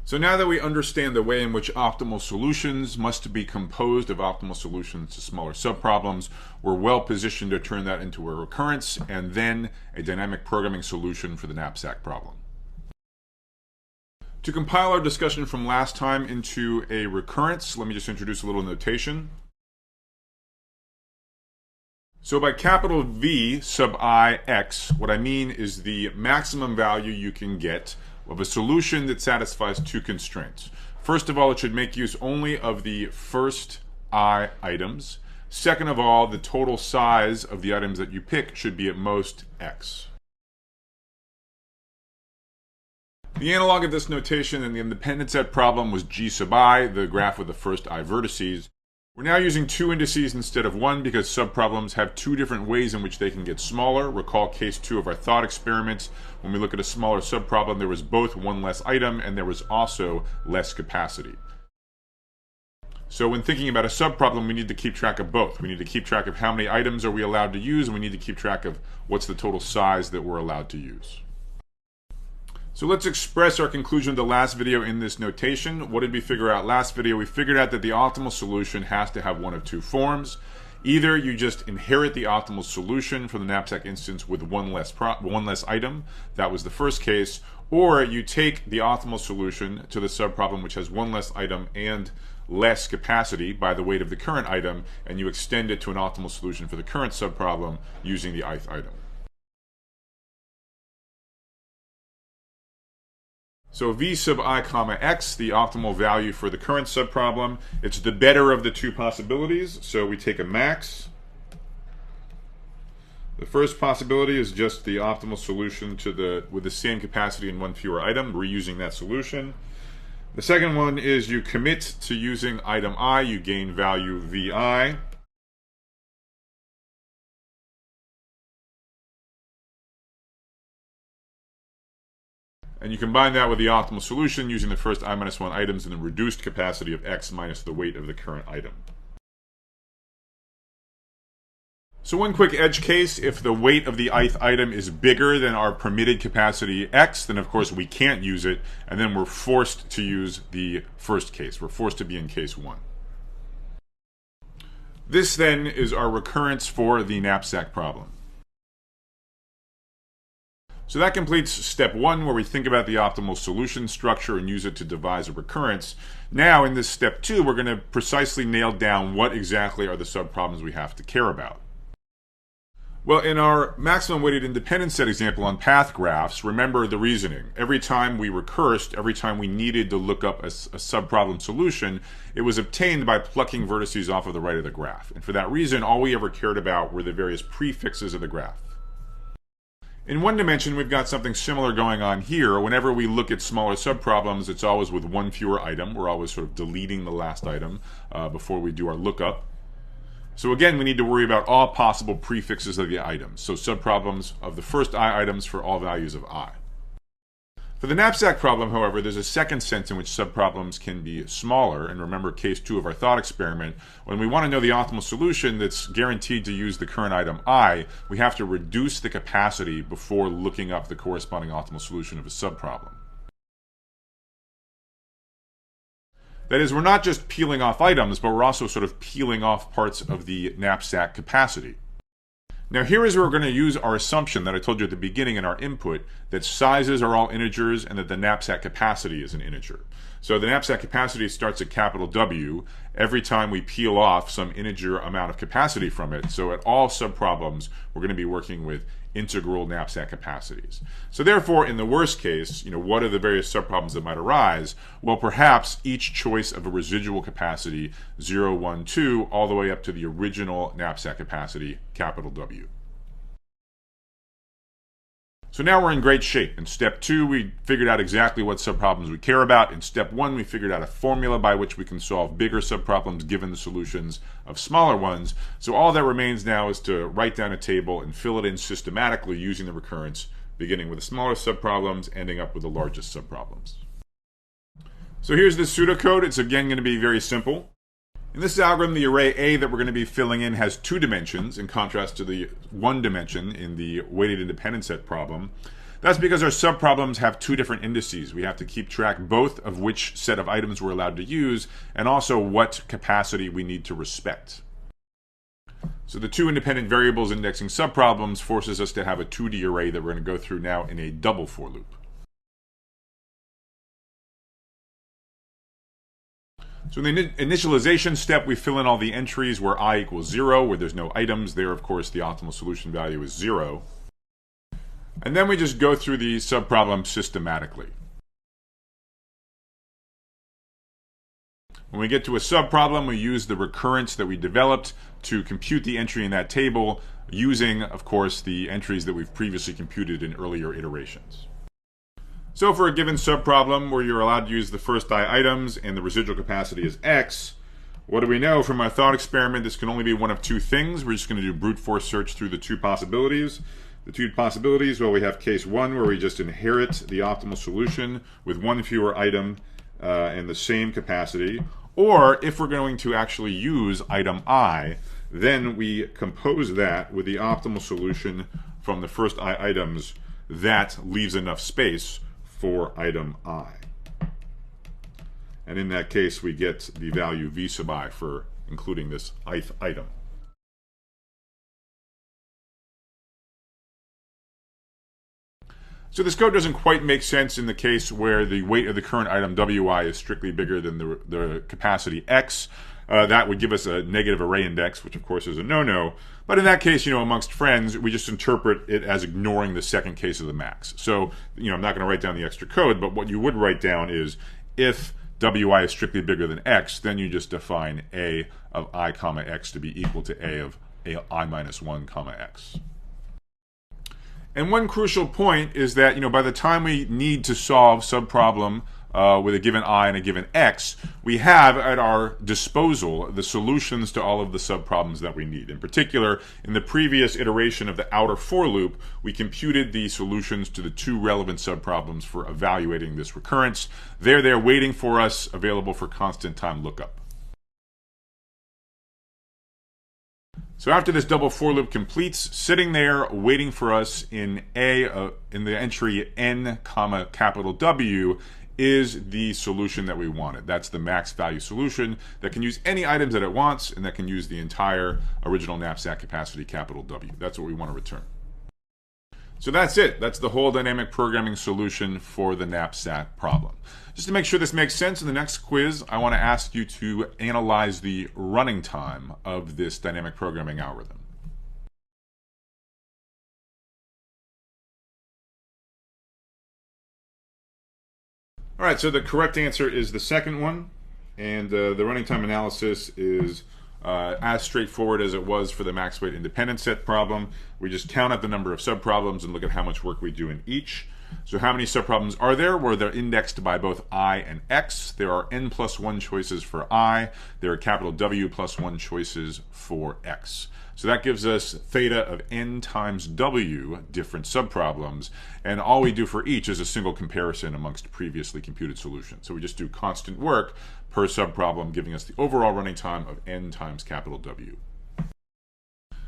So now that we understand the way in which optimal solutions must be composed of optimal solutions to smaller subproblems, we're well positioned to turn that into a recurrence and then a dynamic programming solution for the knapsack problem. To compile our discussion from last time into a recurrence, let me just introduce a little notation. So by capital V sub I x, what I mean is the maximum value you can get of a solution that satisfies two constraints. First of all, it should make use only of the first I items. Second of all, the total size of the items that you pick should be at most x. The analog of this notation in the independent set problem was G sub I, the graph with the first I vertices. We're now using two indices instead of one because subproblems have two different ways in which they can get smaller. Recall case 2 of our thought experiments. When we look at a smaller subproblem, there was both one less item and there was also less capacity. So when thinking about a subproblem, we need to keep track of both. We need to keep track of how many items are we allowed to use, and we need to keep track of what's the total size that we're allowed to use. So let's express our conclusion of the last video in this notation. What did we figure out last video? We figured out that the optimal solution has to have one of two forms. Either you just inherit the optimal solution from the knapsack instance with one less item. That was the first case. Or you take the optimal solution to the subproblem which has one less item and less capacity by the weight of the current item, and you extend it to an optimal solution for the current subproblem using the ith item. So V sub I comma x, the optimal value for the current subproblem, it's the better of the two possibilities. So we take a max. The first possibility is just the optimal solution with the same capacity and one fewer item, reusing that solution. The second one is you commit to using item I, you gain value Vi. And you combine that with the optimal solution using the first I minus 1 items and the reduced capacity of x minus the weight of the current item. So one quick edge case, if the weight of the ith item is bigger than our permitted capacity x, then of course we can't use it, and then we're forced to use the first case. We're forced to be in case 1. This then is our recurrence for the knapsack problem. So that completes step 1, where we think about the optimal solution structure and use it to devise a recurrence. Now in this step 2, we're going to precisely nail down what exactly are the subproblems we have to care about. Well, in our maximum weighted independence set example on path graphs, remember the reasoning. Every time we recursed, every time we needed to look up a subproblem solution, it was obtained by plucking vertices off of the right of the graph. And for that reason, all we ever cared about were the various prefixes of the graph. In one dimension, we've got something similar going on here. Whenever we look at smaller subproblems, it's always with one fewer item. We're always sort of deleting the last item before we do our lookup. So again, we need to worry about all possible prefixes of the items. So subproblems of the first I items for all values of I. For the knapsack problem, however, there's a second sense in which subproblems can be smaller. And remember case 2 of our thought experiment. When we want to know the optimal solution that's guaranteed to use the current item I, we have to reduce the capacity before looking up the corresponding optimal solution of a subproblem. That is, we're not just peeling off items, but we're also sort of peeling off parts of the knapsack capacity. Now here is where we're going to use our assumption that I told you at the beginning in our input, that sizes are all integers and that the knapsack capacity is an integer. So the knapsack capacity starts at capital W every time we peel off some integer amount of capacity from it. So at all subproblems, we're going to be working with integral knapsack capacities. So therefore, in the worst case, what are the various subproblems that might arise? Well, perhaps each choice of a residual capacity, 0, 1, 2, all the way up to the original knapsack capacity, capital W. So now we're in great shape. In step 2, we figured out exactly what subproblems we care about. In step 1, we figured out a formula by which we can solve bigger subproblems given the solutions of smaller ones. So all that remains now is to write down a table and fill it in systematically using the recurrence, beginning with the smaller subproblems, ending up with the largest subproblems. So here's the pseudocode. It's again going to be very simple. In this algorithm, the array A that we're going to be filling in has 2 dimensions, in contrast to the 1 dimension in the weighted independent set problem. That's because our subproblems have two different indices. We have to keep track both of which set of items we're allowed to use and also what capacity we need to respect. So the two independent variables indexing subproblems forces us to have a 2D array that we're going to go through now in a double for loop. So in the initialization step, we fill in all the entries where I equals 0, where there's no items. There, of course, the optimal solution value is 0. And then we just go through the subproblem systematically. When we get to a subproblem, we use the recurrence that we developed to compute the entry in that table using, of course, the entries that we've previously computed in earlier iterations. So for a given subproblem where you're allowed to use the first I items and the residual capacity is X, what do we know from our thought experiment? This can only be one of two things. We're just going to do brute force search through the two possibilities. The two possibilities, well, we have case 1 where we just inherit the optimal solution with one fewer item and the same capacity. Or if we're going to actually use item I, then we compose that with the optimal solution from the first I items that leaves enough space for item I. And in that case, we get the value v sub I for including this ith item. So this code doesn't quite make sense in the case where the weight of the current item wi is strictly bigger than the capacity x. That would give us a negative array index, which of course is a no-no. But in that case, amongst friends, we just interpret it as ignoring the second case of the max. So, I'm not going to write down the extra code, but what you would write down is if wi is strictly bigger than x, then you just define a of I comma x to be equal to a of I minus 1 comma x. And one crucial point is that, by the time we need to solve subproblem with a given I and a given X, we have at our disposal the solutions to all of the subproblems that we need. In particular, in the previous iteration of the outer for loop, we computed the solutions to the two relevant subproblems for evaluating this recurrence. They're there waiting for us, available for constant time lookup. So after this double for loop completes, sitting there waiting for us in in the entry n comma capital W is the solution that we wanted. That's the max value solution that can use any items that it wants and that can use the entire original knapsack capacity capital W. That's what we want to return. So that's it. That's the whole dynamic programming solution for the knapsack problem. Just to make sure this makes sense, in the next quiz, I want to ask you to analyze the running time of this dynamic programming algorithm. All right, so the correct answer is the second one, and the running time analysis is as straightforward as it was for the max weight independent set problem. We just count up the number of subproblems and look at how much work we do in each. So how many subproblems are there? Well, they're indexed by both I and X. There are n plus 1 choices for I. There are capital W plus 1 choices for X. So that gives us theta of n times W different subproblems, and all we do for each is a single comparison amongst previously computed solutions. So we just do constant work per subproblem, giving us the overall running time of n times capital W.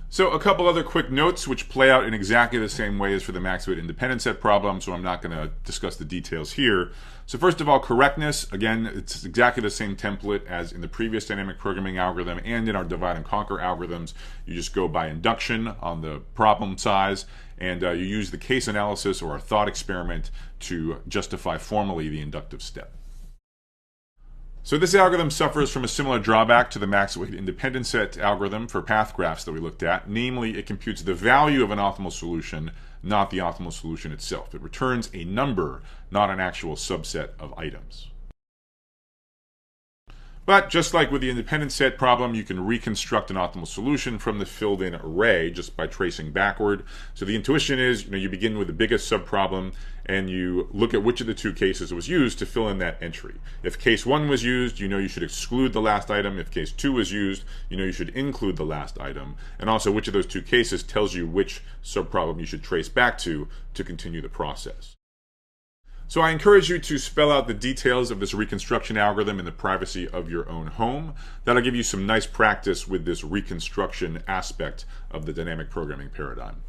So a couple other quick notes which play out in exactly the same way as for the max weight independent set problem, so I'm not going to discuss the details here. So first of all, correctness. Again, it's exactly the same template as in the previous dynamic programming algorithm and in our divide and conquer algorithms. You just go by induction on the problem size, and you use the case analysis or a thought experiment to justify formally the inductive step. So this algorithm suffers from a similar drawback to the max weight independent set algorithm for path graphs that we looked at. Namely, it computes the value of an optimal solution, not the optimal solution itself. It returns a number, not an actual subset of items. But just like with the independent set problem, you can reconstruct an optimal solution from the filled-in array just by tracing backward. So the intuition is, you begin with the biggest subproblem and you look at which of the two cases was used to fill in that entry. If case 1 was used, you should exclude the last item. If case 2 was used, you should include the last item. And also which of those two cases tells you which subproblem you should trace back to continue the process. So I encourage you to spell out the details of this reconstruction algorithm in the privacy of your own home. That'll give you some nice practice with this reconstruction aspect of the dynamic programming paradigm.